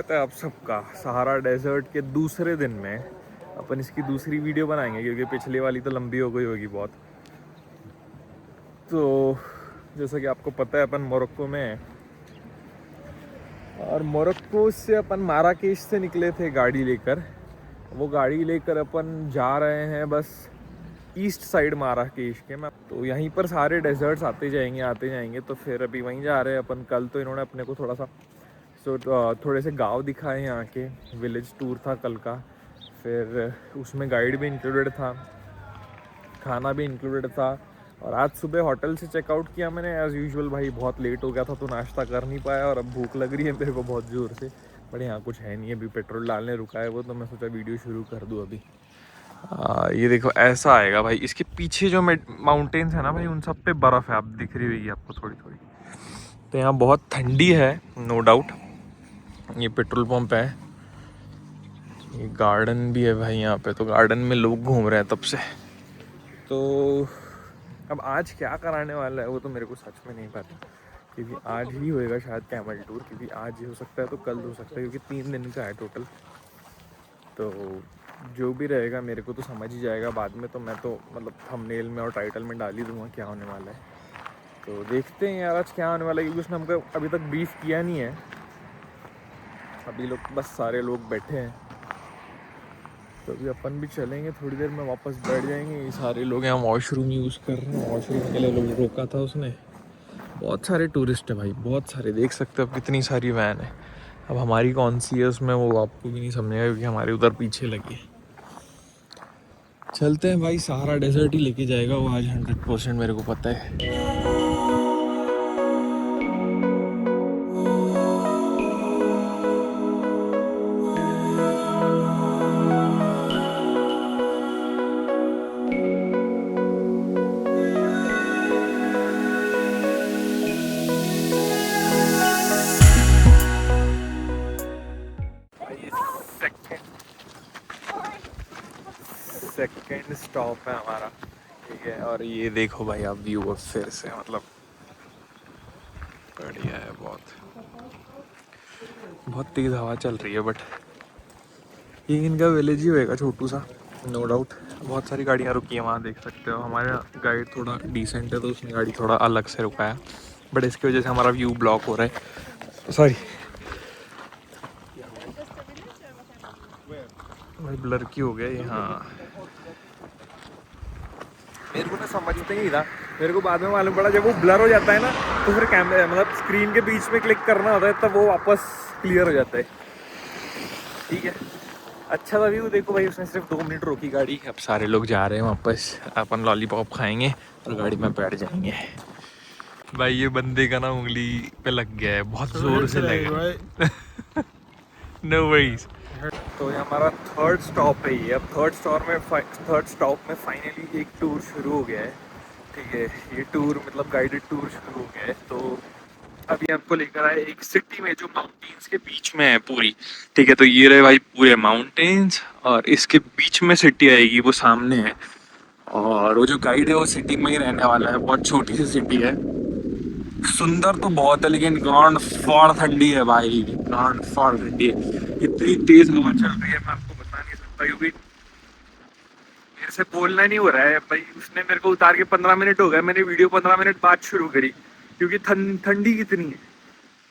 स्वागत है आप सबका सहारा डेजर्ट के दूसरे दिन में। अपन इसकी दूसरी वीडियो बनाएंगे क्योंकि पिछली वाली तो लंबी हो गई होगी बहुत। तो जैसा कि आपको पता है अपन मोरक्को में हैं और मोरक्को से अपन माराकेश से निकले थे गाड़ी लेकर। वो गाड़ी लेकर अपन जा रहे हैं बस ईस्ट साइड माराकेश के। मैं तो यहीं पर सारे डेजर्ट्स आते जाएंगे तो फिर अभी वहीं जा रहे हैं अपन। कल तो इन्होंने अपने को थोड़ा सा थोड़े से गांव दिखाए, यहाँ के विलेज टूर था कल का। फिर उसमें गाइड भी इंक्लूडेड था, खाना भी इंक्लूडेड था। और आज सुबह होटल से चेकआउट किया मैंने एज़ यूजुअल। भाई बहुत लेट हो गया था तो नाश्ता कर नहीं पाया और अब भूख लग रही है मेरे को बहुत ज़ोर से। बट यहाँ कुछ है नहीं, अभी पेट्रोल डालने रुका है वो, तो मैं सोचा वीडियो शुरू कर दूँ अभी। ये देखो ऐसा आएगा भाई। इसके पीछे जो माउंटेन्स है ना भाई, उन सब पे बर्फ़ है, आप दिख रही होगी आपको थोड़ी थोड़ी। तो यहाँ बहुत ठंडी है नो डाउट। ये पेट्रोल पंप है, ये गार्डन भी है भाई यहाँ पे। तो गार्डन में लोग घूम रहे हैं तब से। तो अब आज क्या कराने वाला है वो तो मेरे को सच में नहीं पता, क्योंकि आज ही होएगा शायद कैमल टूर। क्योंकि आज ही हो सकता है तो कल हो सकता है, क्योंकि 3 दिन का है टोटल। तो जो भी रहेगा मेरे को तो समझ ही जाएगा बाद में। तो मैं तो मतलब थंबनेल में और टाइटल में डाल ही दूँगा क्या होने वाला है। तो देखते हैं यार आज क्या होने वाला है, क्योंकि उसने हमको अभी तक ब्रीफ किया नहीं है। अभी लोग बस सारे लोग बैठे हैं, तो अभी अपन भी चलेंगे थोड़ी देर में, वापस बैठ जाएंगे। ये सारे लोग यहाँ वॉशरूम यूज़ कर रहे हैं, वॉशरूम के लिए लोग रोका था उसने। बहुत सारे टूरिस्ट है भाई, बहुत सारे। देख सकते हो अब कितनी सारी वैन है। अब हमारी कौन सी है उसमें वो आपको भी नहीं समझेगा, क्योंकि हमारे उधर पीछे लगी है। चलते हैं भाई, सहारा डेजर्ट ही लेके जाएगा वो आज 100% मेरे को पता है। सेकेंड स्टॉप है हमारा, ठीक है। और ये देखो भाई आप व्यू अब फिर से, मतलब बढ़िया है। बहुत तेज़ हवा चल रही है। बट ये इनका विलेज ही होएगा छोटू सा, नो डाउट। बहुत सारी गाड़ियाँ रुकी हैं वहाँ, देख सकते हो। हमारा गाइड थोड़ा डिसेंट है तो उसने गाड़ी थोड़ा अलग से रुकाया, बट इसकी वजह से हमारा व्यू ब्लॉक हो रहा है। सॉरी भाई, ब्लर की हो गया ये। हाँ, मेरे को ना समझते ही था, मेरे को बाद में मालूम पड़ा जब वो ब्लर हो जाता है ना तो फिर कैमरे मतलब स्क्रीन के बीच में क्लिक करना होता है, तब वो वापस क्लियर हो जाता है। ठीक है, अच्छा था व्यू। देखो भाई उसने सिर्फ 2 मिनट रोकी गाड़ी। अब सारे लोग जा रहे हैं वापस, अपन लॉलीपॉप खाएंगे और गाड़ी में बैठ जाएंगे। भाई ये बंदे का ना उंगली पे लग गया है, बहुत जोर से लगा। No worries. तो ये हमारा थर्ड स्टॉप है ये। अब थर्ड स्टॉप में फाइनली एक टूर शुरू हो गया है, ठीक है। ये टूर मतलब गाइडेड टूर शुरू हो गया है। तो अभी हमको लेकर आए एक सिटी में जो माउंटेन्स के बीच में है पूरी, ठीक है। तो ये रहे भाई पूरे माउंटेन्स और इसके बीच में सिटी आएगी, वो सामने है। और वो जो गाइड है वो सिटी में ही रहने वाला है। बहुत छोटी सी सिटी है, सुंदर तो बहुत है, लेकिन गांड फाड़ ठंडी है भाई, गांड फाड़ ठंडी है। इतनी तेज हवा चल रही है मैं आपको बता नहीं सकता, क्योंकि मेरे से बोलना नहीं हो रहा है भाई। उसने मेरे को उतार के 15 मिनट हो गए, मैंने वीडियो 15 मिनट बाद शुरू करी, क्योंकि ठंडी कितनी है,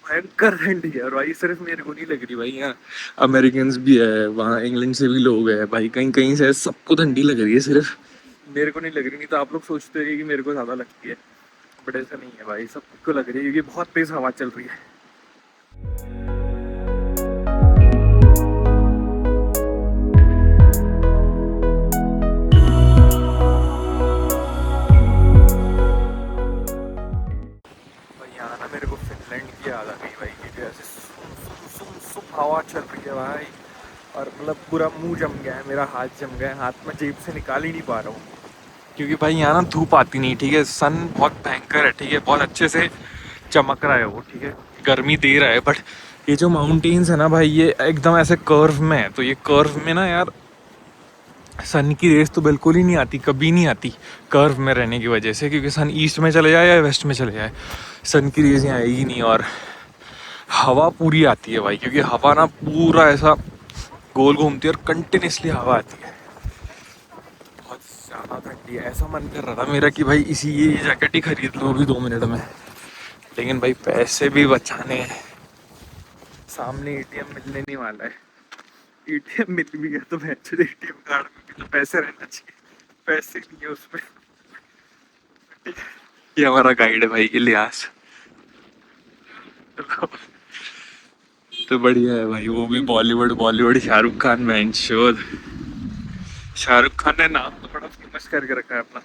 भयंकर ठंडी है। और भाई सिर्फ मेरे को नहीं लग रही भाई, यहाँ अमेरिकन भी है, वहाँ इंग्लैंड से भी लोग हैं भाई, कहीं कहीं से सबको ठंडी लग रही है, सिर्फ मेरे को नहीं लग रही। नहीं तो आप लोग सोचते हैं कि मेरे को ज़्यादा लगती है, बट ऐसा नहीं है भाई, सबको लग रही है क्योंकि बहुत तेज हवा चल रही है। भाई यहाँ ना मेरे को फिनलैंड की याद आ गई भाई, क्योंकि ऐसे सुम हवा चल रही है भाई। और मतलब पूरा मुंह जम गया है, मेरा हाथ जम गया है, हाथ में जेब से निकाल ही नहीं पा रहा हूँ, क्योंकि भाई यहाँ ना धूप आती नहीं, ठीक है। सन बहुत भयंकर है, ठीक है, बहुत अच्छे से चमक रहा है वो, ठीक है, गर्मी दे रहा है। बट ये जो माउंटेन्स है ना भाई, ये एकदम ऐसे कर्व में है। तो ये कर्व में ना यार सन की रेस तो बिल्कुल ही नहीं आती, कभी नहीं आती कर्व में रहने की वजह से, क्योंकि सन ईस्ट में चले जाए या वेस्ट में चले जाए, सन की रेस यहाँ आएगी नहीं। और हवा पूरी आती है भाई, क्योंकि हवा ना पूरा ऐसा गोल घूमती है और कंटिन्यूसली हवा आती है। बहुत ज़्यादा ठंडी है। ऐसा मन कर रहा था मेरा कि भाई इसी ये जैकेट ही खरीद लूँ अभी 2 मिनट में, लेकिन भाई पैसे भी बचाने हैं। सामने एटीएम मिलने नहीं वाला है। एटीएम मिल भी गया तो एटीएम कार्ड में भी तो पैसे रहना चाहिए, पैसे नहीं है उसमें। ये हमारा गाइड है भाई, इलियास। तो बढ़िया है भाई, वो भी बॉलीवुड बॉलीवुड शाहरुख खान में शोध। शाहरुख खान ने नाम तो बड़ा फेमस करके रखा है अपना।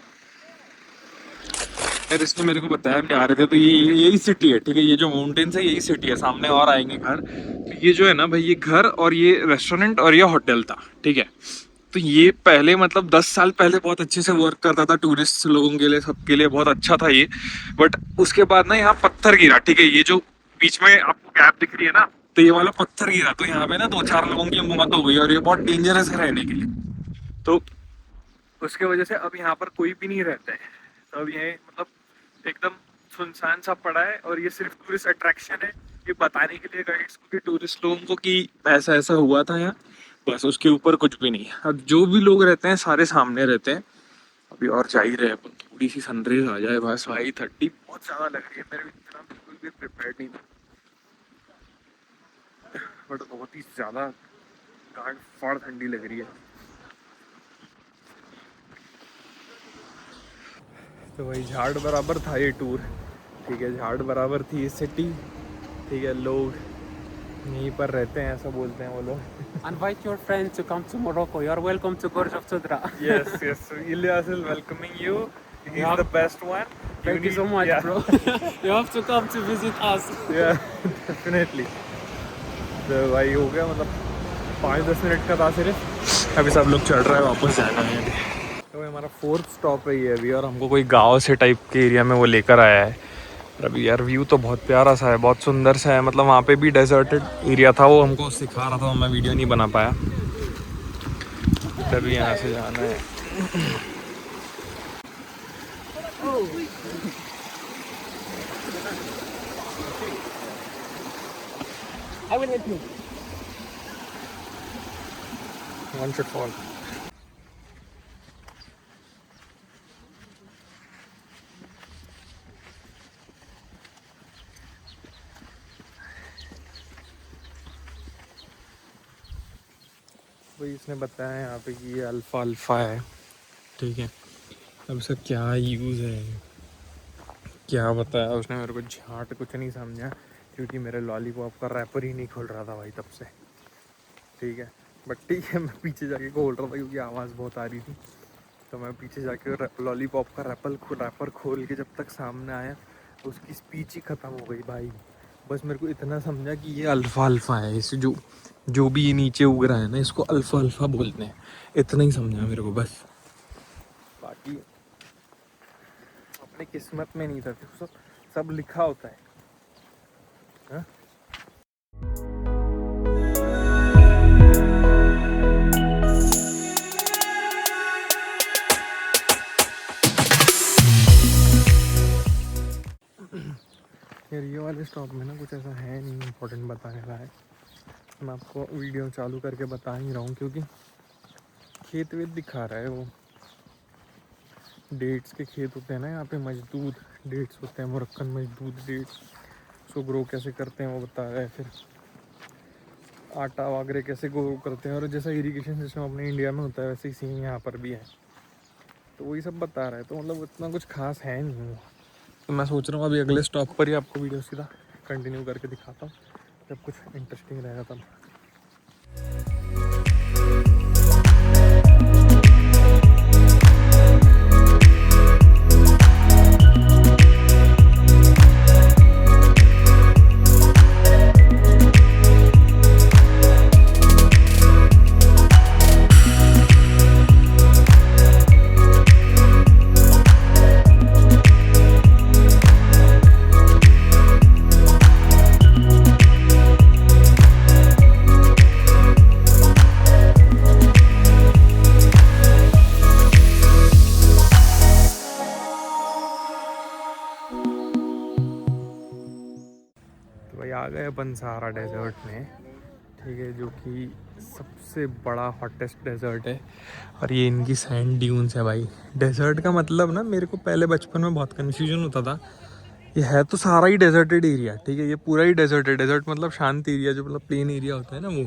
यार इसने मेरे को बताया, हम आ रहे थे तो ये यही सिटी है, ठीक है, ये जो माउंटेन्स है यही सिटी है। सामने और आएंगे घर, तो ये जो है ना भाई, ये घर और ये रेस्टोरेंट और ये होटल था, ठीक है। तो ये पहले मतलब 10 साल पहले बहुत अच्छे से वर्क करता था टूरिस्ट लोगों के लिए, सबके लिए बहुत अच्छा था ये। बट उसके बाद ना यहाँ पत्थर गिरा, ठीक है, ये जो बीच में आपको गैप दिख रही है ना, तो ये वाला पत्थर गिरा, तो यहाँ पे ना 2-4 लोगों की मौत हो गई और ये बहुत डेंजरस है रहने के लिए। तो उसके वजह से अब यहाँ पर कोई भी नहीं रहता है। तो अब ये मतलब एकदम सुनसान सा पड़ा है और ये सिर्फ टूरिस्ट अट्रैक्शन है, ये बताने के लिए गाइड्स को कि टूरिस्ट लोगों को कि ऐसा ऐसा हुआ था यहाँ, बस उसके ऊपर कुछ भी नहीं है। अब जो भी लोग रहते हैं सारे सामने रहते हैं। अभी और जा ही रहे हैं, थोड़ी सी सनराइज आ जाए बस भाई। 30 बहुत ज़्यादा लग रही है, मेरे इतना बिल्कुल भी प्रिपेयर्ड नहीं था, बट बहुत ही ज़्यादा गांड फाड़ ठंडी लग रही है। तो वही झाड़ बराबर था ये टूर, ठीक है, झाड़ बराबर थी ये सिटी, ठीक है। लोग यहीं पर रहते हैं, ऐसा बोलते हैं वो लोग। Invite your friends to come to Morocco. You are welcome to Gorge of Soudra. Yes, yes. So Ilyas is welcoming you. He's Yeah. the best one. Thank you so much, yeah. bro. You have to come to visit us. Yeah, definitely. तो भाई हो गया, मतलब 5-10 minute का था सिर्फ। अभी सब लोग चढ़ रहे हैं, वापस जाना है अभी। तो भाई हमारा 4th स्टॉप है ये अभी, और हमको कोई गांव से टाइप के एरिया में वो लेकर आया है। और अभी यार व्यू तो बहुत प्यारा सा है, बहुत सुंदर सा है। मतलब वहाँ पे भी डेजर्टेड एरिया था, वो हमको सिखा रहा था, मैं वीडियो नहीं बना पाया। तभी यहाँ से जाना है। I will help you. One should fall. वही इसने बताया यहाँ पे कि ये अल्फ़ा अल्फ़ा है, ठीक है। अब इसका क्या यूज़ है, क्या बताया उसने मेरे को, झाट कुछ नहीं समझा, क्योंकि मेरे लॉलीपॉप का रैपर ही नहीं खोल रहा था भाई तब से, ठीक है। बट ठीक है, मैं पीछे जाके खोल रहा था क्योंकि आवाज़ बहुत आ रही थी, तो मैं पीछे जाके लॉलीपॉप का रैपर खोल के जब तक सामने आया, उसकी स्पीच ही ख़त्म हो गई भाई। बस मेरे को इतना समझा कि ये अल्फ़ा अल्फ़ा है, इस जो भी ये नीचे उग रहा है ना, इसको अल्फ़ा अल्फ़ा बोलते हैं, इतना ही समझा मेरे को बस। बाकी अपनी किस्मत में नहीं था, सब लिखा होता है, हाँ? यार ये वाले स्टॉप में ना कुछ ऐसा है नहीं इम्पोर्टेंट बताने लायक। मैं आपको वीडियो चालू करके बता ही रहा हूँ, क्योंकि खेत वेत दिखा रहा है। वो डेट्स के खेत होते हैं ना यहाँ पे, मजदूर डेट्स होते हैं, मुरक्कन मजदूर डेट्स, उसको ग्रो कैसे करते हैं वो बता रहा है। फिर आटा वगैरह कैसे ग्रो करते हैं, और जैसा इरिगेशन सिस्टम अपने इंडिया में होता है वैसे ही सेम यहाँ पर भी है, तो वही सब बता रहा है। तो मतलब इतना कुछ खास है नहीं वो। तो मैं सोच रहा हूँ अभी अगले स्टॉप पर ही आपको वीडियो सीधा कंटिन्यू करके दिखाता हूँ, जब कुछ इंटरेस्टिंग रहेगा तब। आ गए अपन सहारा डेजर्ट में, ठीक है, जो कि सबसे बड़ा हॉटेस्ट डेजर्ट है। और ये इनकी सैंड ड्यून्स है भाई। डेजर्ट का मतलब ना, मेरे को पहले बचपन में बहुत कन्फ्यूजन होता था। ये है तो सारा ही डेजर्टेड एरिया, ठीक है, ये पूरा ही डेजर्ट है। डेजर्ट मतलब शांत एरिया, जो मतलब प्लेन एरिया होता है ना वो।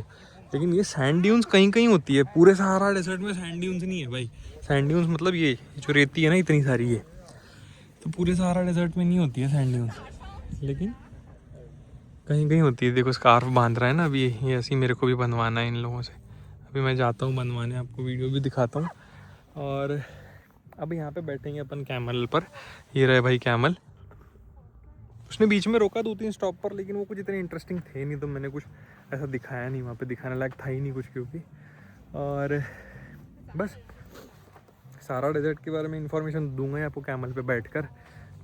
लेकिन ये सैंड ड्यून्स कहीं कहीं होती है, पूरे सहारा डेजर्ट में सैंड ड्यून्स नहीं है भाई। सैंड ड्यून्स मतलब ये जो रेती है ना इतनी सारी, ये तो पूरे सहारा डेजर्ट में नहीं होती है सैंड ड्यून्स, लेकिन कहीं कहीं होती है। देखो स्कार्फ बांध रहा है ना अभी, ये ऐसे ही मेरे को भी बनवाना है इन लोगों से। अभी मैं जाता हूँ बनवाने, आपको वीडियो भी दिखाता हूँ। और अब यहाँ पे बैठेंगे अपन कैमल पर। ये रहे भाई कैमल। उसने बीच में रोका 2-3 स्टॉप पर, लेकिन वो कुछ इतने इंटरेस्टिंग थे नहीं, तो मैंने कुछ ऐसा दिखाया नहीं वहाँ पे, दिखाने लायक था ही नहीं कुछ, क्योंकि और बस सारा डेजर्ट के बारे में इंफॉर्मेशन दूंगा आपको कैमल पे बैठकर।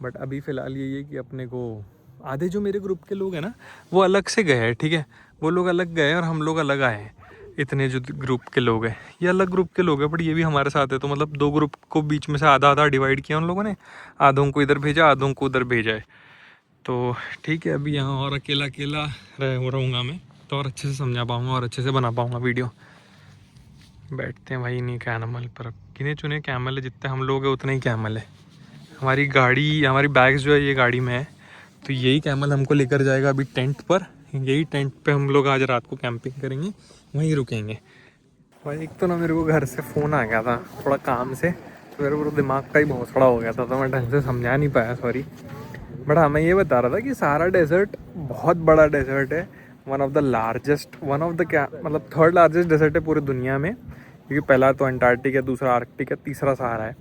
बट अभी फ़िलहाल ये है कि अपने को आधे जो मेरे ग्रुप के लोग हैं ना वो अलग से गए हैं, ठीक है, वो लोग अलग गए और हम लोग अलग आए हैं। इतने जो ग्रुप के लोग हैं ये अलग ग्रुप के लोग हैं, बट ये भी हमारे साथ है। तो मतलब 2 ग्रुप को बीच में से आधा आधा डिवाइड किया उन लोगों ने, आधों को इधर भेजा आधों को उधर भेजा है। तो ठीक है, अभी यहाँ और अकेला अकेला रहूँगा मैं, तो और अच्छे से समझा पाऊँगा और अच्छे से बना पाऊँगा वीडियो। बैठते हैं भाई नहीं कैमल पर। अब गिने चुने कैमल है, जितने हम लोग हैं उतने ही कैमल है। हमारी गाड़ी, हमारी बैग्स जो है ये गाड़ी में है, तो यही कैमल हमको लेकर जाएगा अभी टेंट पर। यही टेंट पे हम लोग आज रात को कैंपिंग करेंगे, वहीं रुकेंगे। भाई एक तो ना मेरे को घर से फ़ोन आ गया था थोड़ा काम से, तो मेरे को दिमाग का ही भौंसड़ा हो गया था, तो मैं ढंग से समझा नहीं पाया, सॉरी। बट हाँ, मैं ये बता रहा था कि सारा डेजर्ट बहुत बड़ा डेजर्ट है। One of the largest, one of the क्या मतलब थर्ड लार्जेस्ट डेजर्ट है पूरी दुनिया में, क्योंकि पहला तो अंटार्कटिक है, दूसरा आर्कटिक है, तीसरा सहारा है।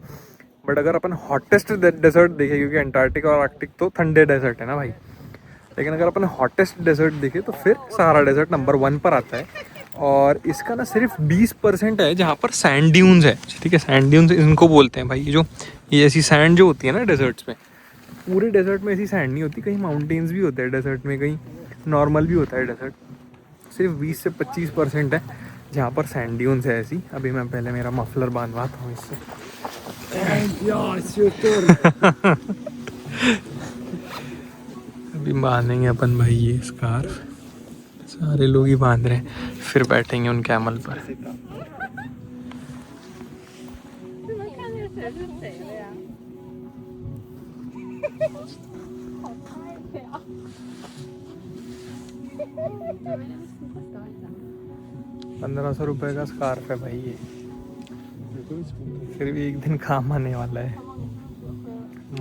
बट अगर अपन हॉटेस्ट डेजर्ट देखें, क्योंकि अंटार्कटिक और आर्कटिक तो ठंडे डेजर्ट है ना भाई, लेकिन अगर अपन हॉटेस्ट डेजर्ट देखें तो फिर सहारा डेजर्ट नंबर 1 पर आता है। और इसका ना सिर्फ 20% है जहाँ पर सैंड ड्यून्स है, ठीक है, सैंड ड्यून्स इनको बोलते हैं भाई। ये ऐसी सैंड जो होती है ना डेजर्ट्स में, पूरे डेजर्ट में ऐसी सैंड नहीं होती, कहीं माउंटेन्स भी होते हैं डेजर्ट में, कहीं नॉर्मल भी होता है डेजर्ट। सिर्फ 20 से 25% है जहाँ पर सैंड ड्यून्स है ऐसी। अभी मैं पहले मेरा मफलर बांधवाता हूँ इससे। अभी बांधेंगे अपन भाई ये स्कार्फ, सारे लोग ही बांध रहे हैं, फिर बैठेंगे उन कैमल पर। ₹1500 का स्कार्फ है भाई ये, फिर भी एक दिन काम आने वाला है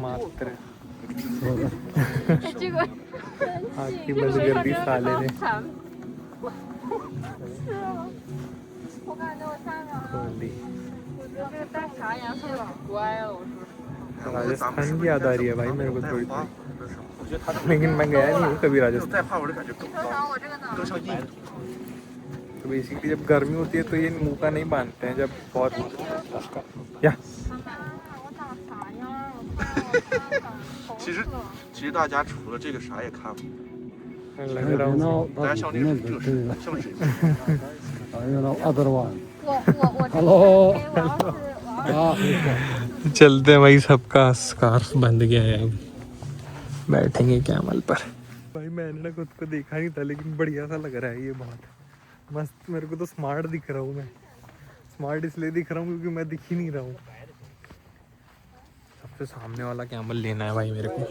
मात्र। आखिरी बंद कर दी साले ने, खोल दी। राजस्थान की याद आ रही है भाई मेरे को थोड़ी थोड़ी, लेकिन मैं गया नहीं हूँ कभी राजस्थान। तो बेसिकली जब गर्मी होती है तो ये मुंह का नहीं बांधते हैं, जब बहुत या 其实大家除了这个啥也看不。 लग रहा हूँ। 大家像那个这个是像谁？ चलते हैं भाई, सबका स्कार्फ बंद गया है, अब बैठेंगे कैमल पर। भाई मैंने ना खुद को देखा नहीं था, लेकिन बढ़िया सा लग रहा है ये, बहुत मस्त। मेरे को तो स्मार्ट दिख रहा हूँ मैं, स्मार्ट इसलिए दिख रहा हूँ क्योंकि मैं दिख ही नहीं रहा हूँ। सबसे सामने वाला कैमल लेना है भाई मेरे को।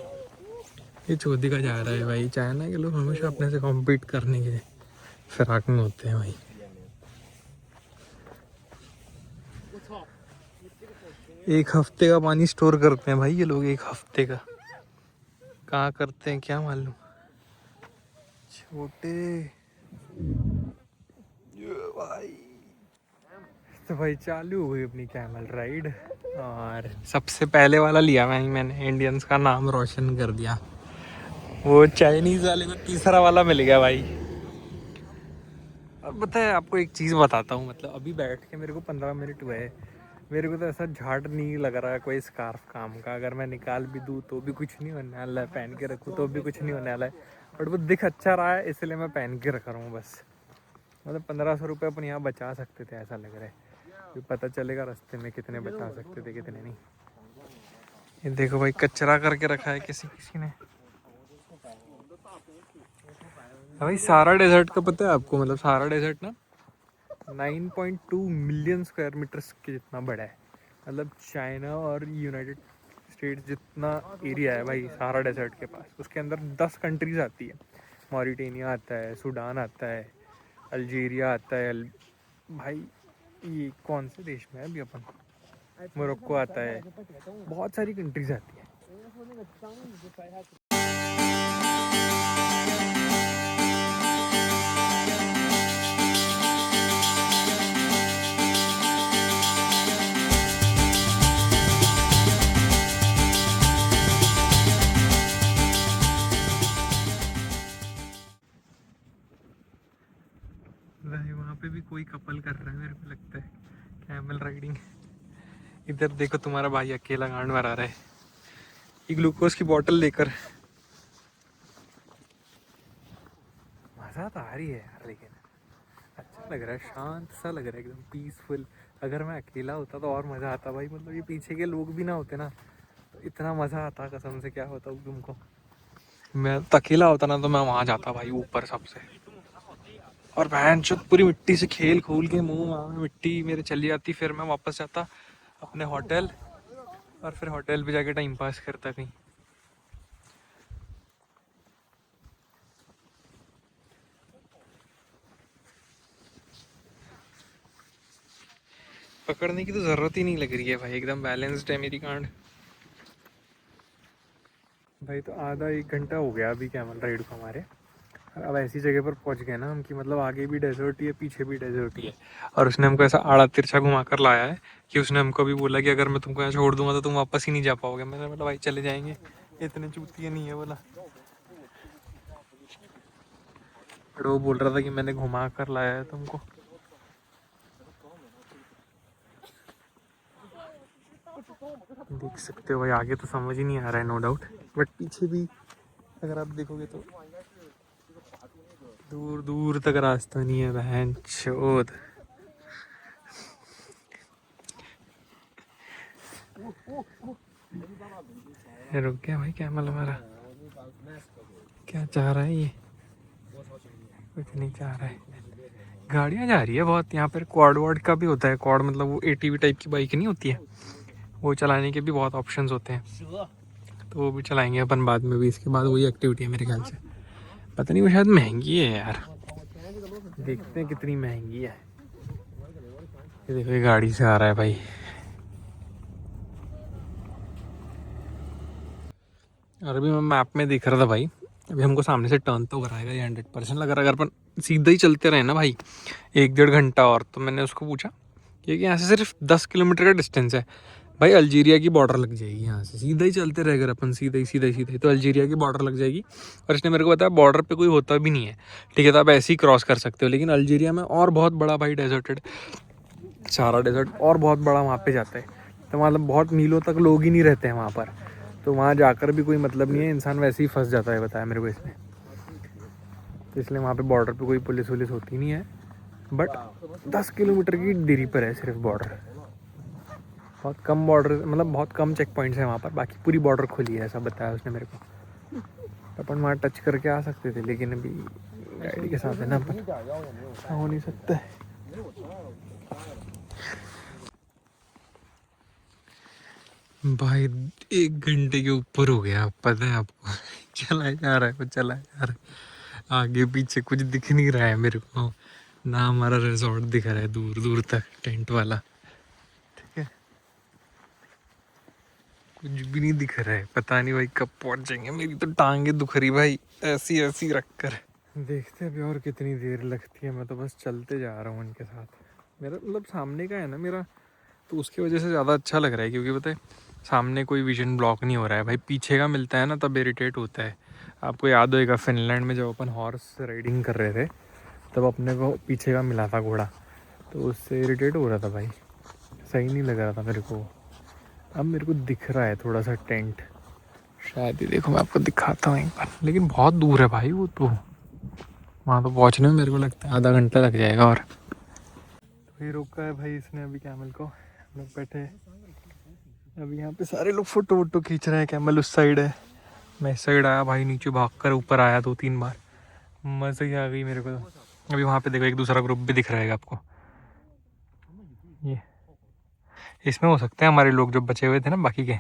ये चौधरी का जा रहा है भाई। चाइना के लोग हमेशा अपने से कॉम्पीट करने के फिराक में होते हैं भाई। एक हफ्ते का पानी स्टोर करते हैं भाई ये लोग, एक हफ्ते का। कहाँ करते हैं क्या मालूम, छोटे भाई। तो भाई चालू हुई अपनी कैमल राइड, और सबसे पहले वाला लिया मैंने इंडियंस का नाम रोशन कर दिया। वो चाइनीज वाले को तीसरा वाला मिल गया भाई। अब बताए आपको एक चीज़ बताता हूँ, मतलब अभी बैठ के मेरे को 15 मिनट हुए, मेरे को तो ऐसा झाट नहीं लग रहा है कोई स्कार्फ काम का। अगर मैं निकाल भी दूँ तो भी कुछ नहीं होने वाला है, पहन के रखूँ तो भी कुछ नहीं होने वाला है। बट वो दिख अच्छा रहा है इसलिए मैं पहन के रख रहा हूँ बस। मतलब 1500 अपन यहाँ बचा सकते थे ऐसा लग रहा है, फिर पता चलेगा रास्ते में कितने बचा सकते थे कितने नहीं। ये देखो भाई कचरा करके रखा है किसी किसी ने। भाई सारा डेजर्ट का पता है आपको, मतलब सारा डेजर्ट ना 9.2 मिलियन स्क्वायर मीटर्स के जितना बड़ा है। मतलब चाइना और यूनाइटेड स्टेट्स जितना एरिया है भाई सारा डेजर्ट के पास। उसके अंदर 10 कंट्रीज आती है। मॉरिटेनिया आता है, सूडान आता है, अल्जीरिया आता है, भाई ये कौन से देश में है अभी अपन, मोरक्को आता है, बहुत सारी कंट्रीज आती है। वहाँ पे भी कोई कपल कर रहा है मेरे को लगता है, कैमल राइडिंग। इधर देखो तुम्हारा भाई अकेला गांड मारा रहा है ये ग्लूकोज की बोतल लेकर। मज़ा तो आ रही है यार, लेकिन अच्छा लग रहा है, शांत सा लग रहा है, एकदम पीसफुल। अगर मैं अकेला होता तो और मज़ा आता भाई, मतलब ये पीछे के लोग भी ना होते ना तो इतना मज़ा आता कसम से। क्या होता तुमको, मैं तो अकेला होता ना तो मैं वहाँ जाता भाई ऊपर सबसे, और बहन चुत पूरी मिट्टी से खेल खोल के मुंह में मिट्टी मेरे चली जाती, फिर मैं वापस जाता अपने होटल, और फिर होटल पे जाके टाइम पास करता कहीं। पकड़ने की तो ज़रूरत ही नहीं लग रही है भाई, एकदम बैलेंस्ड है मेरी कांड। भाई तो आधा 1 घंटा हो गया अभी कैमल राइड को हमारे। अब ऐसी जगह पर पहुंच गए ना हम कि मतलब आगे भी डेजर्ट ही है, पीछे भी डेजर्ट ही है। और उसने हमको ऐसा आड़ा तिरछा घुमा कर लाया है कि उसने हमको भी बोला कि अगर मैं तुमको यहाँ छोड़ दूंगा तो तुम वापस ही नहीं जा पाओगे। मैंने बोला भाई चले जाएंगे, इतने चूतिया नहीं है बोला। बट वो बोल रहा था कि मैंने घुमा कर लाया है तुमको। देख सकते हो भाई, आगे तो समझ ही नहीं आ रहा है नो डाउट, बट पीछे भी अगर आप देखोगे तो दूर दूर तक रास्ता नहीं है बहन चोद। रुक गया भाई कैमल हमारा, क्या चाह रहा है ये, कुछ नहीं चाह रहा है। गाड़ियाँ जा रही है बहुत यहाँ पर, क्वाड वार्ड का भी होता है। क्वाड मतलब वो एटीवी टाइप की बाइक नहीं होती है, वो चलाने के भी बहुत ऑप्शंस होते हैं, तो वो भी चलाएंगे अपन बाद में भी। इसके बाद वही एक्टिविटी है मेरे ख्याल से, पता नहीं वो शायद महंगी है यार, देखते हैं कितनी महंगी है। ये देखो ये गाड़ी से आ रहा है भाई। और अभी मैं मैप में देख रहा था भाई, अभी हमको सामने से टर्न तो कराएगा ये 100% लग रहा है। अगर अपन सीधा ही चलते रहे ना भाई 1-1.5 घंटा और, तो मैंने उसको पूछा क्योंकि यहाँ से सिर्फ 10 किलोमीटर का डिस्टेंस है भाई, अल्जीरिया की बॉर्डर लग जाएगी यहाँ से। सीधा ही चलते रहे अगर अपन सीधा ही तो अल्जीरिया की बॉर्डर लग जाएगी। और इसने मेरे को बताया बॉर्डर पे कोई होता भी नहीं है, ठीक है, तो आप ऐसे ही क्रॉस कर सकते हो। लेकिन अल्जीरिया में और बहुत बड़ा भाई डेजर्टेड, सारा डेजर्ट और बहुत बड़ा वहाँ पे जाता है, तो मतलब बहुत मीलों तक लोग ही नहीं रहते हैं वहाँ पर, तो वहाँ जाकर भी कोई मतलब नहीं है, इंसान वैसे ही फंस जाता है, बताया मेरे को इसने। तो इसलिए वहाँ पे बॉर्डर पे कोई पुलिस वुलिस होती नहीं है, बट 10 किलोमीटर की दूरी पर है सिर्फ बॉर्डर। बहुत कम बॉर्डर, मतलब बहुत कम चेक पॉइंट्स हैं वहाँ पर, बाकी पूरी बॉर्डर खुली है, ऐसा बताया उसने मेरे को। अपन वहाँ टच करके आ सकते थे, लेकिन अभी गाड़ी के साथ है ना, अपन हो नहीं सकता है। भाई 1 घंटे के ऊपर हो गया, पता है आपको। चला जा रहा है, आगे पीछे कुछ दिख नहीं रहा है मेरे को ना, हमारा रिजॉर्ट दिख रहा है दूर दूर तक टेंट वाला, ठीक है, कुछ भी नहीं दिख रहा है। पता नहीं भाई कब पहुंच जाएंगे, मेरी तो टांगे दुख रही भाई ऐसी रख कर। देखते हैं अभी और कितनी देर लगती है। मैं तो बस चलते जा रहा हूँ उनके साथ, मेरा मतलब सामने का है ना मेरा, तो उसकी वजह से ज़्यादा अच्छा लग रहा है, क्योंकि पता है सामने कोई विजन ब्लॉक नहीं हो रहा है भाई। पीछे का मिलता है ना तब इरिटेट होता है। आपको याद होगा फिनलैंड में जब अपन हॉर्स राइडिंग कर रहे थे तब अपने को पीछे का मिला था घोड़ा, तो उससे इरिटेट हो रहा था भाई, सही नहीं लग रहा था मेरे को। अब मेरे को दिख रहा है थोड़ा सा टेंट, शायद ही देखो मैं आपको दिखाता हूँ एक बार, लेकिन बहुत दूर है भाई वो तो, वहाँ तो पहुँचने में मेरे को लगता है आधा घंटा लग जाएगा। और तो ये रोका है भाई इसने अभी कैमल को, लोग बैठे अभी यहाँ पे सारे लोग फोटो वोटो खींच रहे हैं। कैमल उस साइड है, मैं इस साइड आया भाई, नीचे भाग कर ऊपर आया 2-3 बार, मज़ा ही आ गई मेरे को तो। अभी वहाँ पे देखो एक दूसरा ग्रुप भी दिख रहा है आपको, ये इसमें हो सकते हैं हमारे लोग जो बचे हुए थे ना बाकी के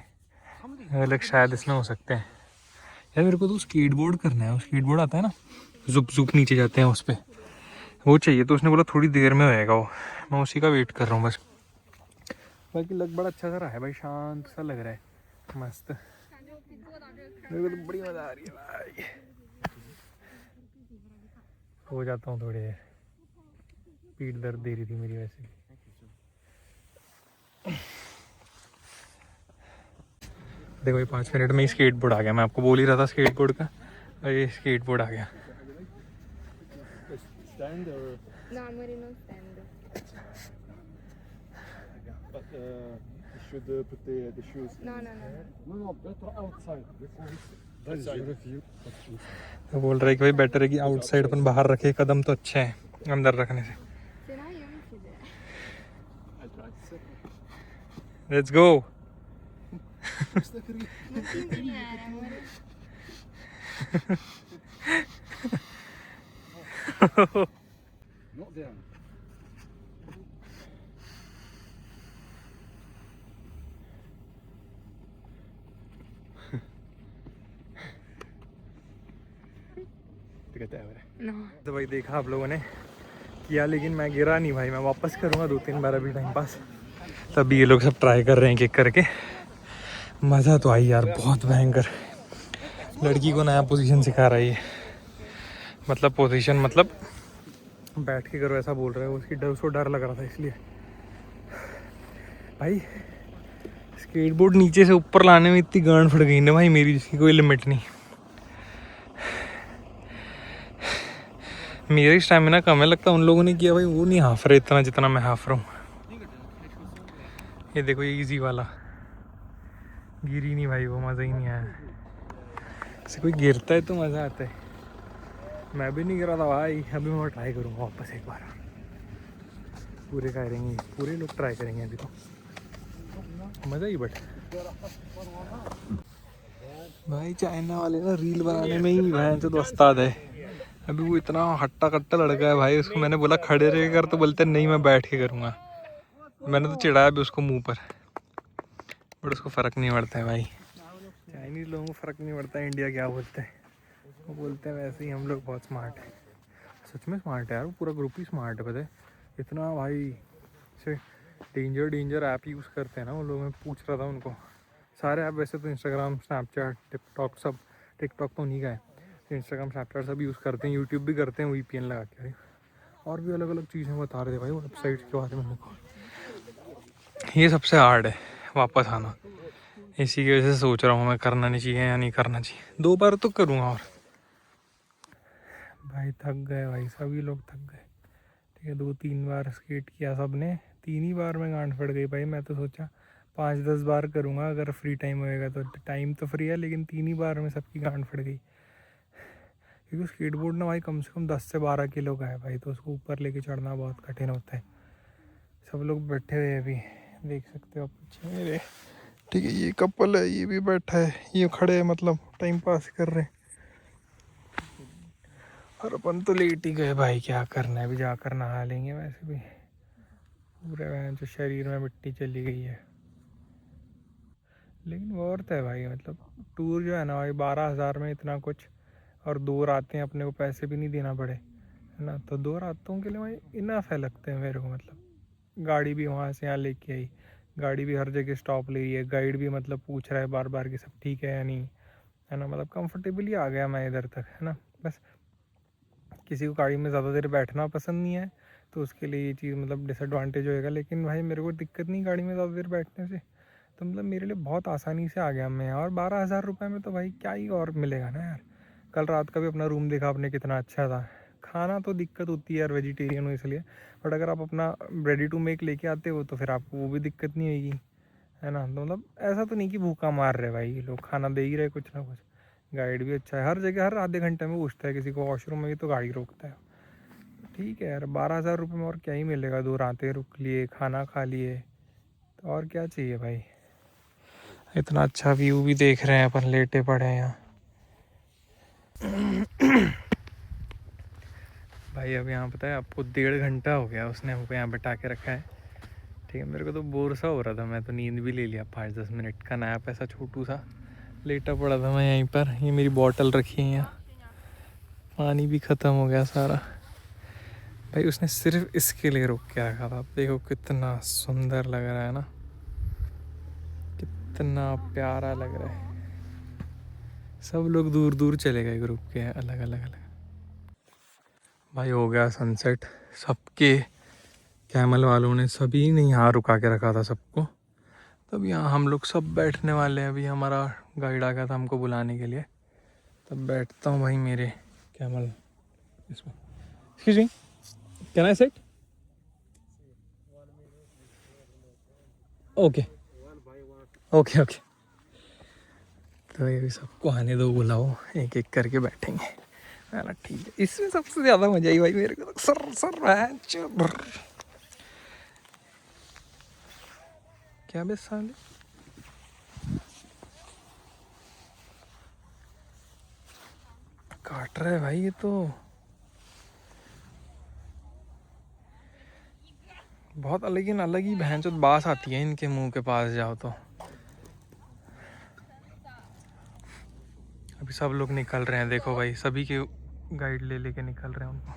अलग, शायद इसमें हो सकते हैं। यार मेरे को तो स्केट बोर्ड करना है, वो स्केट बोर्ड आता है ना, जुप जुप नीचे जाते हैं उस पर, वो चाहिए। तो उसने बोला थोड़ी देर में होएगा वो, मैं उसी का वेट कर रहा हूँ बस। बाकी लग बड़ा अच्छा सा रहा है भाई, शांत सा लग रहा है, मस्त। मेरे को तो बड़ी मज़ा आ रही है भाई। हो जाता हूँ थोड़ी देर, पीठ दर्द दे रही थी मेरी वैसे भी। देखो ये 5 मिनट में ही स्केट बोर्ड आ गया, मैं आपको बोल ही रहा था स्केट बोर्ड का, और ये स्केट बोर्ड आ गया। No, Marino stand. But you should put the shoes. No, no, no. No, better outside because that is your view. तो बोल रहा है कि भाई बेटर है कि आउटसाइड अपन बाहर रखे, कदम तो अच्छा है अंदर रखने से। Sen har jag inte det. Let's go. Men inte nära, Marino. Not there. No. तो भाई देखा आप लोगों ने किया, लेकिन मैं गिरा नहीं भाई, मैं वापस करूँगा 2-3 बार अभी टाइम पास। तभी ये लोग सब ट्राई कर रहे हैं एक करके। मज़ा तो आई यार, बहुत भयंकर। लड़की को नया पोजीशन सिखा रहा है ये, मतलब पोजीशन मतलब बैठ के करो ऐसा बोल रहा है। उसको डर लग रहा था इसलिए। भाई स्केटबोर्ड नीचे से ऊपर लाने में इतनी गांड फट गई ना भाई मेरी, जिसकी कोई लिमिट नहीं। मेरा स्टैमिना कम है लगता है, उन लोगों ने किया भाई वो नहीं हाफ रहे इतना जितना मैं हाफ रहा हूँ। ये देखो ये इजी वाला, गिरी नहीं भाई, वो मज़ा ही नहीं आया। ऐसे कोई गिरता है तो मज़ा आता है। मैं भी नहीं गिरा था भाई, अभी मैं ट्राई करूँगा वापस एक बार। पूरे करेंगे, पूरे लोग ट्राई करेंगे अभी तो, मज़ा ही। बट भाई चाइना वाले ना रील बनाने में ही भैंस तो उस्ताद है। अभी वो इतना हट्टा कट्टा लड़का है भाई, उसको मैंने बोला खड़े रह कर, तो बोलते नहीं मैं बैठ के करूँगा। मैंने तो चिढ़ाया भी उसको मुंह पर, बट उसको फ़र्क नहीं पड़ता है भाई। चाइनीज़ लोगों को फ़र्क नहीं पड़ता है इंडिया क्या बोलते हैं, वो बोलते हैं वैसे ही हम लोग बहुत स्मार्ट है। सच में स्मार्ट है यार, वो पूरा ग्रुप ही स्मार्ट है पता है। इतना भाई से डेंजर ऐप यूज़ करते हैं ना वो लोग। मैं पूछ रहा था उनको, सारे ऐप वैसे तो इंस्टाग्राम, स्नैपचैट, टिकटॉक सब, टिकटॉक तो उन्हीं का है, इंस्टाग्राम स्नैपचैट सब यूज़ करते हैं, यूट्यूब भी करते हैं VPN लगा के भाई। और भी अलग अलग चीज़ें बता रहे थे भाई वेबसाइट के बारे में मेरे को। ये सबसे हार्ड है वापस आना, इसी की वजह से सोच रहा हूँ मैं करना नहीं चाहिए या नहीं करना चाहिए। 2 बार तो करूँगा और। भाई थक गए भाई, सभी लोग थक गए। ठीक है 2-3 बार स्केट किया सबने, 3 ही बार में गांड फट गई भाई। मैं तो सोचा 5-10 बार करूँगा अगर फ्री टाइम होएगा तो। टाइम तो फ्री है लेकिन 3 ही बार में सबकी गांड फट गई। क्योंकि स्केटबोर्ड ना भाई कम से कम 10 से 12 किलो का है भाई, तो उसको ऊपर लेके चढ़ना बहुत कठिन होता है। सब लोग बैठे हुए हैं अभी, देख सकते हो आप पीछे मेरे। ठीक है ये कपल है, ये भी बैठा है, ये खड़े हैं मतलब टाइम पास कर रहे हैं। और अपन तो लेट ही गए भाई, क्या करना है, अभी जाकर नहा लेंगे। वैसे भी पूरे जो शरीर में मिट्टी चली गई है, लेकिन वर्थ है भाई। मतलब टूर जो है ना भाई 12,000 में इतना कुछ, और 2 रातें अपने को पैसे भी नहीं देना पड़े, है ना। तो 2 रातों के लिए भाई इनफ है लगते हैं मेरे को। मतलब गाड़ी भी वहाँ से यहाँ लेके आई, गाड़ी भी हर जगह स्टॉप ले रही है, गाइड भी मतलब पूछ रहा है बार बार कि सब ठीक है या नहीं, है ना। मतलब कंफर्टेबली आ गया मैं इधर तक, है ना। बस किसी को गाड़ी में ज़्यादा देर बैठना पसंद नहीं है तो उसके लिए ये चीज़ मतलब डिसएडवांटेज होएगा। लेकिन भाई मेरे को दिक्कत नहीं गाड़ी में ज़्यादा देर बैठने से, तो मतलब मेरे लिए बहुत आसानी से आ गया मैं। और 12,000 रुपये में तो भाई क्या ही और मिलेगा ना यार। कल रात का भी अपना रूम देखा आपने, कितना अच्छा था। खाना तो दिक्कत होती है यार, वेजिटेरियन हो इसलिए, बट अगर आप अपना रेडी टू मेक लेके आते हो तो फिर आपको वो भी दिक्कत नहीं होगी, है ना। तो मतलब ऐसा तो नहीं कि भूखा मार रहे भाई, ये लोग खाना दे ही रहे कुछ ना कुछ। गाइड भी अच्छा है, हर जगह हर आधे घंटे में पूछता है, किसी को वॉशरूम में भी तो गाड़ी रोकता है। ठीक है यार 12,000 रुपये में और क्या ही मिलेगा, 2 रातें रुक लिए, खाना खा लिए, तो और क्या चाहिए भाई। इतना अच्छा व्यू भी देख रहे हैं अपन, लेटे पड़े हैं यहाँ। भाई अब यहाँ पता है आपको 1.5 घंटा हो गया उसने हमको यहाँ बैठा के रखा है। ठीक है, मेरे को तो बोर सा हो रहा था, मैं तो नींद भी ले लिया। 5-10 मिनट का नैप ऐसा छोटू सा लेटा पड़ा था मैं यहीं पर। ये मेरी बॉटल रखी है यहाँ, पानी भी ख़त्म हो गया सारा। भाई उसने सिर्फ इसके लिए रोक के रखा था। देखो कितना सुंदर लग रहा है ना, कितना प्यारा लग रहा है। सब लोग दूर दूर चले गए ग्रुप के, अलग अलग अलग। भाई हो गया सनसेट। सबके कैमल वालों ने सभी ने यहाँ रुका के रखा था सबको। तब यहाँ हम लोग सब बैठने वाले हैं। अभी हमारा गाइड आ गया था हमको बुलाने के लिए, तब बैठता हूँ भाई मेरे कैमल इसमें। Excuse me, can I sit? Okay okay okay. तो ये भी सबको आने दो, बुलाओ, एक एक करके बैठेंगे। ना ठीक है, इसमें सबसे ज़्यादा मजा आई भाई मेरे को। सर सर क्या बे साले, काट रहा है भाई ये तो। बहुत अलग ही भैंचोद बास आती है इनके मुंह के पास जाओ तो। अभी सब लोग निकल रहे हैं, देखो भाई सभी के गाइड ले लेके निकल रहे हैं उनको।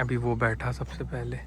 अभी वो बैठा सबसे पहले।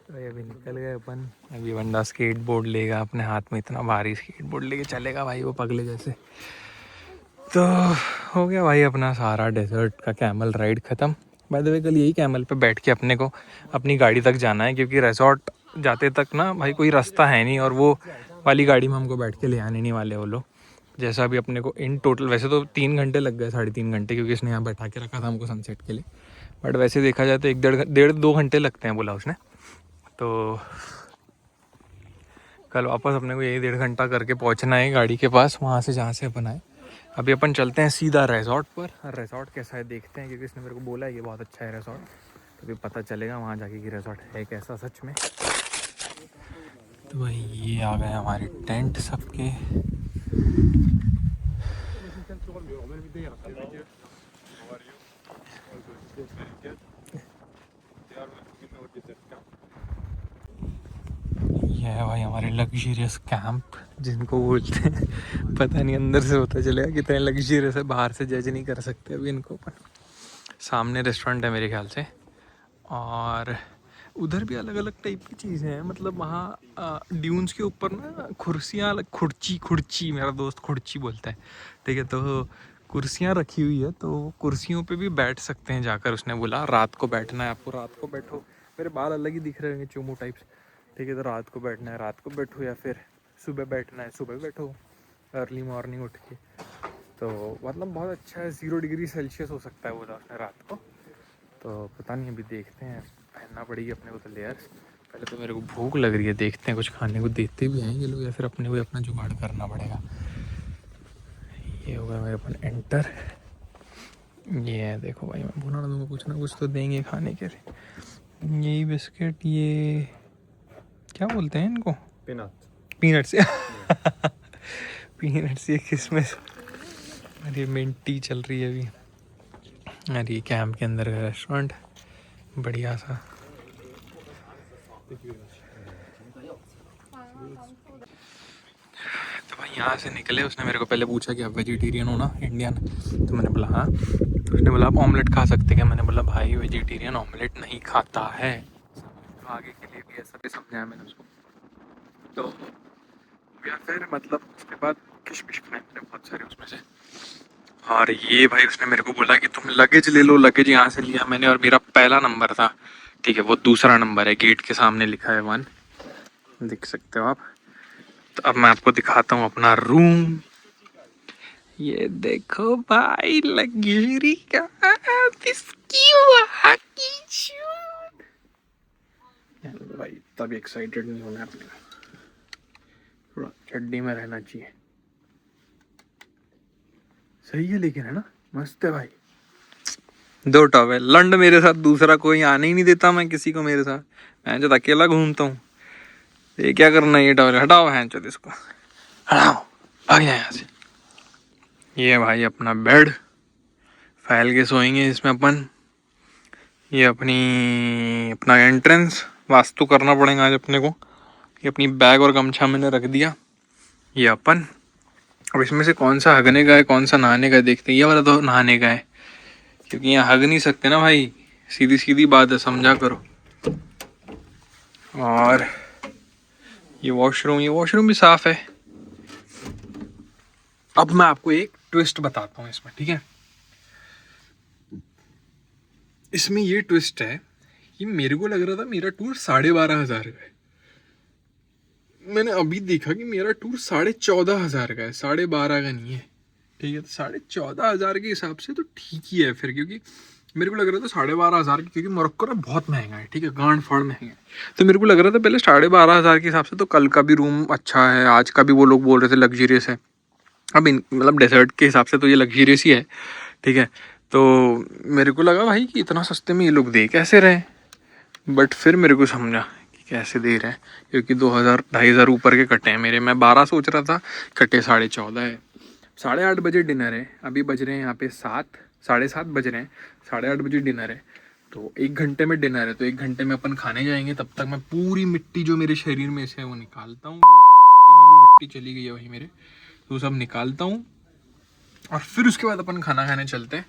तो अभी निकल गए अपन। अभी बंदा स्केट बोर्ड लेगा अपने हाथ में, इतना भारी स्केट बोर्ड लेके चलेगा भाई वो पगले जैसे। तो हो गया भाई अपना सारा डेजर्ट का कैमल राइड ख़त्म। बाय द वे कल यही कैमल पे बैठ के अपने को अपनी गाड़ी तक जाना है, क्योंकि रिजॉर्ट जाते तक ना भाई कोई रास्ता है नहीं, और वो वाली गाड़ी में हमको बैठ के ले आने नहीं वाले वो लोग। जैसा अभी अपने को इन टोटल वैसे तो 3 घंटे लग गए, 3.5 घंटे, क्योंकि इसने यहाँ बैठा के रखा था हमको सनसेट के लिए। बट वैसे देखा जाए तो 1-1.5-2 घंटे लगते हैं बोला उसने। तो कल वापस अपने को यही 1.5 घंटा करके पहुंचना है गाड़ी के पास, वहाँ से जहाँ से अपन आए। अभी अपन चलते हैं सीधा रिजॉर्ट पर। रिजॉर्ट कैसा है देखते हैं, क्योंकि इसने मेरे को बोला है कि बहुत अच्छा है रिजॉर्ट। तो अभी पता चलेगा वहाँ जाके कि रिजॉर्ट है कैसा सच में। तो भाई ये आ गए हमारे टेंट सबके। ये है भाई हमारे लग्जरियस कैंप जिनको बोलते हैं। पता नहीं अंदर से पता चलेगा कितने लग्जरियस है, बाहर से जज नहीं कर सकते अभी इनको अपन। सामने रेस्टोरेंट है मेरे ख्याल से, और उधर भी अलग अलग टाइप की चीज़ें हैं। मतलब वहाँ ड्यून्स के ऊपर ना कुर्सियाँ, खुर्ची मेरा दोस्त खुर्ची बोलता है, ठीक है। तो कुर्सियाँ रखी हुई है, तो कुर्सियों पे भी बैठ सकते हैं जाकर। उसने बोला रात को बैठना है आपको, रात को बैठो। मेरे बाल अलग ही दिख रहे होंगे चोमू टाइप्स, ठीक है। तो रात को बैठना है रात को बैठो, या फिर सुबह बैठना है सुबह बैठो, अर्ली मॉर्निंग उठ के। तो मतलब बहुत अच्छा है। 0 डिग्री सेल्सियस हो सकता है बोला उसने रात को। तो पता नहीं, अभी देखते हैं, पहनना पड़ेगी अपने को तो लेयर्स। पहले तो मेरे को भूख लग रही है, देखते हैं कुछ खाने को देते भी हैं ये लोग, या फिर अपने को अपना जुगाड़ करना पड़ेगा। ये होगा मेरे अपन एंटर। ये है देखो भाई, मैं बोला ना दूँगा कुछ ना कुछ तो देंगे खाने के लिए। यही बिस्किट, ये क्या बोलते हैं इनको, पीनट्स पीनट्स, ये किसमिस। अरे मिंटी चल रही है अभी। अरे ये कैंप के अंदर का रेस्टोरेंट बढ़िया सा। तो भाई यहाँ से निकले, उसने मेरे को पहले पूछा कि आप वेजिटेरियन हो ना, इंडियन? तो मैंने बोला हाँ। तो उसने बोला आप ऑमलेट खा सकते क्या? मैंने बोला भाई वेजिटेरियन ऑमलेट नहीं खाता है। तो आगे के लिए भी ऐसा भी समझाया मैंने उसको। तो या फिर मतलब उसके बाद किशमिश खाए मैंने बहुत सारे उसमें से। और ये भाई उसने मेरे को बोला कि तुम लगेज ले लो। लगेज यहाँ से लिया मैंने, और मेरा पहला नंबर था, ठीक है। वो दूसरा नंबर है, गेट के सामने लिखा है 1, देख सकते हो आप। तो अब मैं आपको दिखाता हूँ अपना रूम। ये देखो भाई लग्जरी का भाई तब एक्साइटेड नहीं होना अपने को, थोड़ा चड्डी में रहना चाहिए। सही है लेकिन, है ना, मस्त है भाई। 2 टॉवेल लंड मेरे साथ, दूसरा कोई आने ही नहीं देता मैं किसी को मेरे साथ, मैं जब अकेला घूमता हूँ। ये क्या करना है, ये टॉवेल हटाओ, है चल इसको हटाओ, भाग जाए यहाँ से। ये भाई अपना बेड, फैल के सोएंगे इसमें अपन। ये अपना एंट्रेंस, वास्तु करना पड़ेगा आज अपने को। ये अपनी बैग और गमछा मैंने रख दिया। ये अपन, अब इसमें से कौन सा हगने का है कौन सा नहाने का है देखते हैं। ये वाला तो नहाने का है, क्योंकि यहाँ हग नहीं सकते ना भाई, सीधी सीधी बात है, समझा करो। और ये वॉशरूम भी साफ है। अब मैं आपको एक ट्विस्ट बताता हूँ इसमें, ठीक है। इसमें ये ट्विस्ट है कि मेरे को लग रहा था मेरा टूर 12,500 का है। मैंने अभी देखा कि मेरा टूर 14,500 का है, 12,500 का नहीं है, ठीक है। तो 14,500 के हिसाब से तो ठीक ही है फिर, क्योंकि मेरे को लग रहा था 12,500 की, क्योंकि मोरक्को ना बहुत महंगा है, ठीक है, गांड फाड़ महंगा है। तो मेरे को लग रहा था पहले 12,500 के हिसाब से तो कल का भी रूम अच्छा है, आज का भी वो लोग बोल रहे थे लग्जरियस है। अब मतलब डेजर्ट के हिसाब से तो ये लग्जरियस ही है, ठीक है। तो मेरे को लगा भाई कि इतना सस्ते में ये लोग दे कैसे रहे, बट फिर मेरे को समझा कि कैसे दे रहे हैं, क्योंकि 2,000-2,500 ऊपर के कटे हैं मेरे। मैं 12 सोच रहा था, कटे 14.5 है। 8:30 बजे डिनर है, अभी बज रहे हैं यहाँ पे 7-7:30 बज रहे हैं, 8:30 बजे डिनर है। तो 1 घंटे में डिनर है, तो 1 घंटे में अपन खाने जाएंगे। तब तक मैं पूरी मिट्टी जो मेरे शरीर में से है वो निकालता हूँ। में भी मिट्टी चली गई है वही मेरे, तो सब निकालता हूँ और फिर उसके बाद अपन खाना खाने चलते हैं।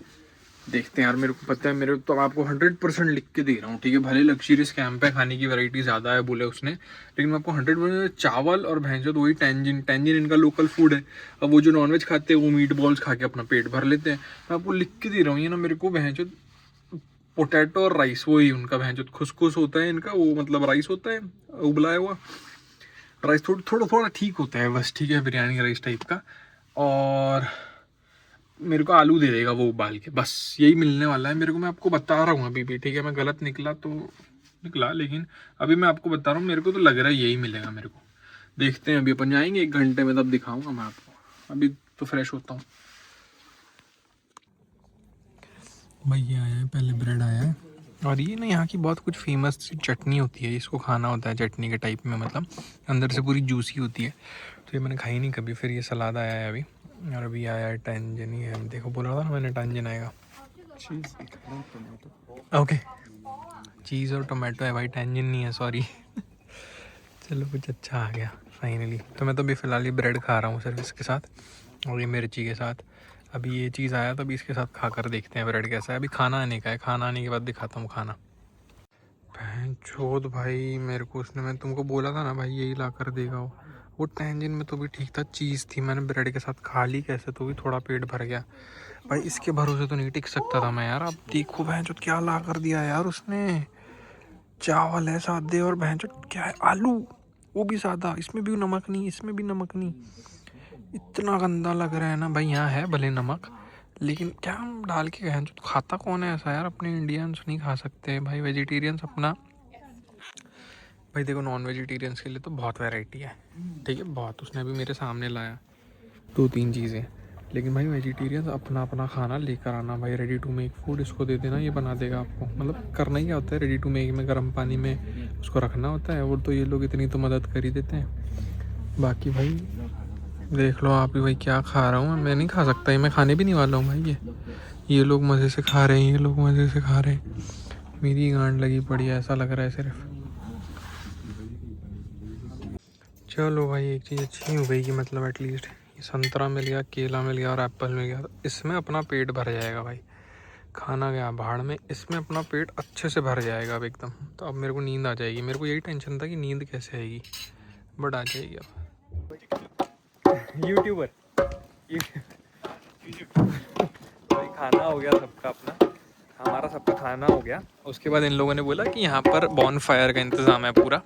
देखते हैं यार, मेरे को पता है, मेरे तो आपको 100% लिख के दे रहा हूँ, ठीक है। भले लग्जरियस कैंप है, खाने की वैरायटी ज़्यादा है बोले उसने, लेकिन मैं आपको 100% चावल और भैंसो तो वही टैंजिन इनका लोकल फूड है। अब वो जो नॉनवेज खाते हैं वो मीट बॉल्स खा के अपना पेट भर लेते हैं। मैं आपको लिख के दे रहा हूँ, ये ना मेरे को भैंसो पोटैटो और राइस, वही उनका भैंसो खुसखुस होता है इनका, वो मतलब राइस होता है उबलाया हुआ राइस, थोड़ा ठीक होता है बस, ठीक है, बिरयानी राइस टाइप का। और मेरे को आलू दे देगा वो उबाल के, बस यही मिलने वाला है मेरे को। मैं आपको बता रहा हूँ अभी भी, ठीक है। मैं गलत निकला तो निकला, लेकिन अभी मैं आपको बता रहा हूँ, मेरे को तो लग रहा है यही मिलेगा मेरे को। देखते हैं, अभी अपन जाएंगे 1 घंटे में, तब दिखाऊंगा मैं आपको। अभी तो फ्रेश होता हूँ भाई। ये आया है, पहले ब्रेड आया है, और ये ना यहाँ की बहुत कुछ फेमस चटनी होती है, इसको खाना होता है चटनी के टाइप में, मतलब अंदर से पूरी जूसी होती है। तो ये मैंने खाई नहीं कभी। फिर ये सलाद आया है अभी, और अभी आया है टैंजन ही है, देखो बोला था ना मैंने टैंजन आएगा। ओके, चीज़ और टोमेटो है भाई, टैंजन नहीं है, सॉरी। चलो कुछ अच्छा आ गया फाइनली। तो मैं तो अभी फ़िलहाल ये ब्रेड खा रहा हूँ सिर्फ इसके साथ, और ये मिर्ची के साथ। अभी ये चीज़ आया तो अभी इसके साथ खा कर देखते हैं ब्रेड कैसा है। अभी खाना आने का है, खाना आने के बाद दिखाता हूँ खाना। छोद भाई, मेरे को उसने, मैं तुमको बोला था ना भाई यही ला कर देगा वो टैंजिन में तो भी ठीक था, चीज़ थी, मैंने ब्रेड के साथ खा ली कैसे, तो भी थोड़ा पेट भर गया भाई। इसके भरोसे तो नहीं टिक सकता था मैं यार। अब देखो भैंचो क्या ला कर दिया यार उसने, चावल है सादे, और भैंचो क्या है, आलू, वो भी सादा, इसमें भी नमक नहीं, इसमें भी नमक नहीं। इतना गंदा लग रहा है ना भाई। यहाँ है भले नमक, लेकिन क्या हम डाल के गए, तो खाता कौन है ऐसा यार। अपने इंडियंस नहीं खा सकते भाई, वेजिटेरियंस अपना भाई। देखो नॉन वेजिटेरियंस के लिए तो बहुत वैरायटी है, ठीक है, बहुत। उसने अभी मेरे सामने लाया 2-3 चीज़ें, लेकिन भाई वेजिटेरियंस अपना अपना खाना लेकर आना भाई। रेडी टू मेक फूड इसको दे देना, ये बना देगा आपको। मतलब करना ही क्या होता है, रेडी टू मेक में गर्म पानी में उसको रखना होता है, और तो ये लोग इतनी तो मदद कर ही देते हैं। बाकी भाई देख लो आप ही भाई, क्या खा रहा हूँ मैं नहीं खा सकता, ये मैं खाने भी नहीं वाला हूँ भाई। ये लोग मज़े से खा रहे हैं, ये लोग मज़े से खा रहे हैं, मेरी गांड लगी पड़ी है, ऐसा लग रहा है सिर्फ। चलो भाई, एक चीज़ अच्छी हो गई कि मतलब एटलीस्ट ये संतरा मिल गया, केला मिल गया और एप्पल मिल गया, तो इसमें अपना पेट भर जाएगा भाई। खाना गया भाड़ में, इसमें अपना पेट अच्छे से भर जाएगा अब एकदम। तो अब मेरे को नींद आ जाएगी। मेरे को यही टेंशन था कि नींद कैसे आएगी, बट आ जाएगी अब। यूट्यूबर भाई, खाना हो गया सबका अपना, हमारा सबका खाना हो गया। उसके बाद इन लोगों ने बोला कि यहाँ पर बॉन फायर का इंतज़ाम है पूरा,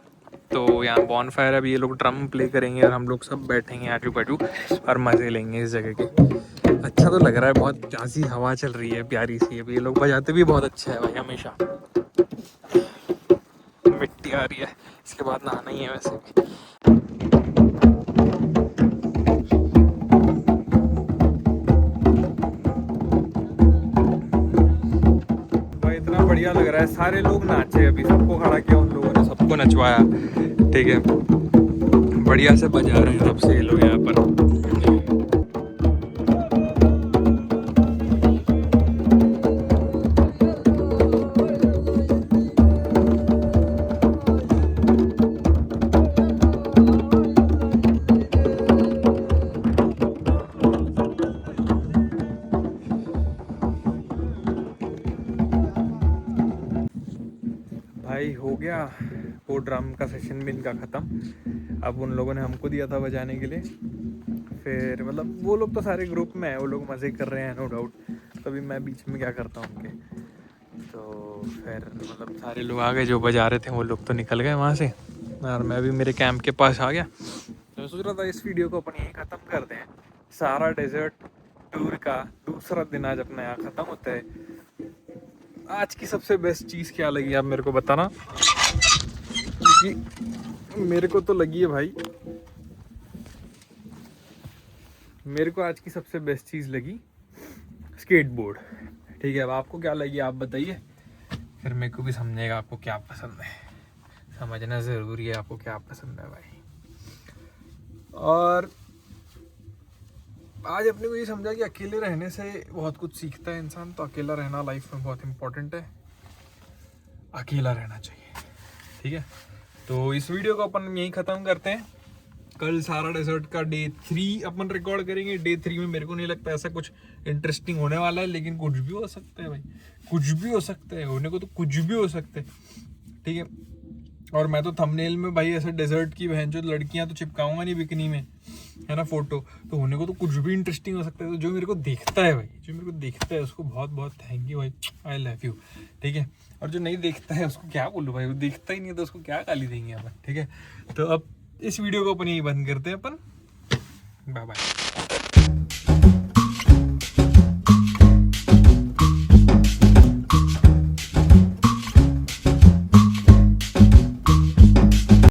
तो यहाँ बॉन फायर अभी ये लोग ड्रम प्ले करेंगे और हम लोग सब बैठेंगे आजू बाजू और मज़े लेंगे इस जगह के। अच्छा तो लग रहा है, बहुत ताज़ी हवा चल रही है, प्यारी सी। अभी ये लोग बजाते भी बहुत अच्छा है भाई, हमेशा मिट्टी आ रही है। इसके बाद नहाना ही है वैसे भी। भाई इतना बढ़िया लग रहा है, सारे लोग नाचे, अभी सबको खड़ा किया उन लोगों ने, सबको नचवाया, ठीक है, बढ़िया से बजा रहे हैं सबसे ये लोग यहाँ पर। भाई हो गया वो ड्रम का सेशन भी इनका ख़त्म। अब उन लोगों ने हमको दिया था बजाने के लिए, फिर मतलब वो लोग तो सारे ग्रुप में हैं, वो लोग मज़े कर रहे हैं नो डाउट, तभी मैं बीच में क्या करता हूँ उनके। तो फिर मतलब सारे लोग आ गए, जो बजा रहे थे वो लोग तो निकल गए वहाँ से, और मैं भी मेरे कैंप के पास आ गया। तो सोच रहा था इस वीडियो को अपन यहीं ख़त्म करते हैं। सारा डेजर्ट टूर का दूसरा दिन आज अपना यहाँ ख़त्म होता है। आज की सबसे बेस्ट चीज़ क्या लगी आप मेरे को बताना, क्योंकि मेरे को तो लगी है भाई, मेरे को आज की सबसे बेस्ट चीज़ लगी स्केटबोर्ड। ठीक है, अब आपको क्या लगी आप बताइए, फिर मेरे को भी समझेगा आपको क्या पसंद है, समझना ज़रूरी है आपको क्या पसंद है भाई। और आज अपने को ये समझा कि अकेले रहने से बहुत कुछ सीखता है इंसान, तो अकेला रहना लाइफ में बहुत इम्पोर्टेंट है, अकेला रहना चाहिए। ठीक है, तो इस वीडियो को अपन यहीं ख़त्म करते हैं। कल सारा डेजर्ट का डे 3 अपन रिकॉर्ड करेंगे। डे 3 में मेरे को नहीं लगता ऐसा कुछ इंटरेस्टिंग होने वाला है, लेकिन कुछ भी हो सकता है भाई, कुछ भी हो सकता है, होने को तो कुछ भी हो सकता है। ठीक है, और मैं तो थंबनेल में भाई ऐसे डेजर्ट की बहन जो लड़कियां तो चिपकाऊंगा नहीं बिकनी में, है ना, फोटो, तो होने को तो कुछ भी इंटरेस्टिंग हो सकता है। तो जो मेरे को देखता है भाई, जो मेरे को देखता है उसको बहुत बहुत थैंक यू भाई, आई लव यू। ठीक है, और जो नहीं देखता है उसको क्या बोलूँ भाई, वो देखता ही नहीं है तो उसको क्या गाली देंगे अपन। ठीक है, तो अब इस वीडियो को अपन यही बंद करते हैं अपन, बाय बाय।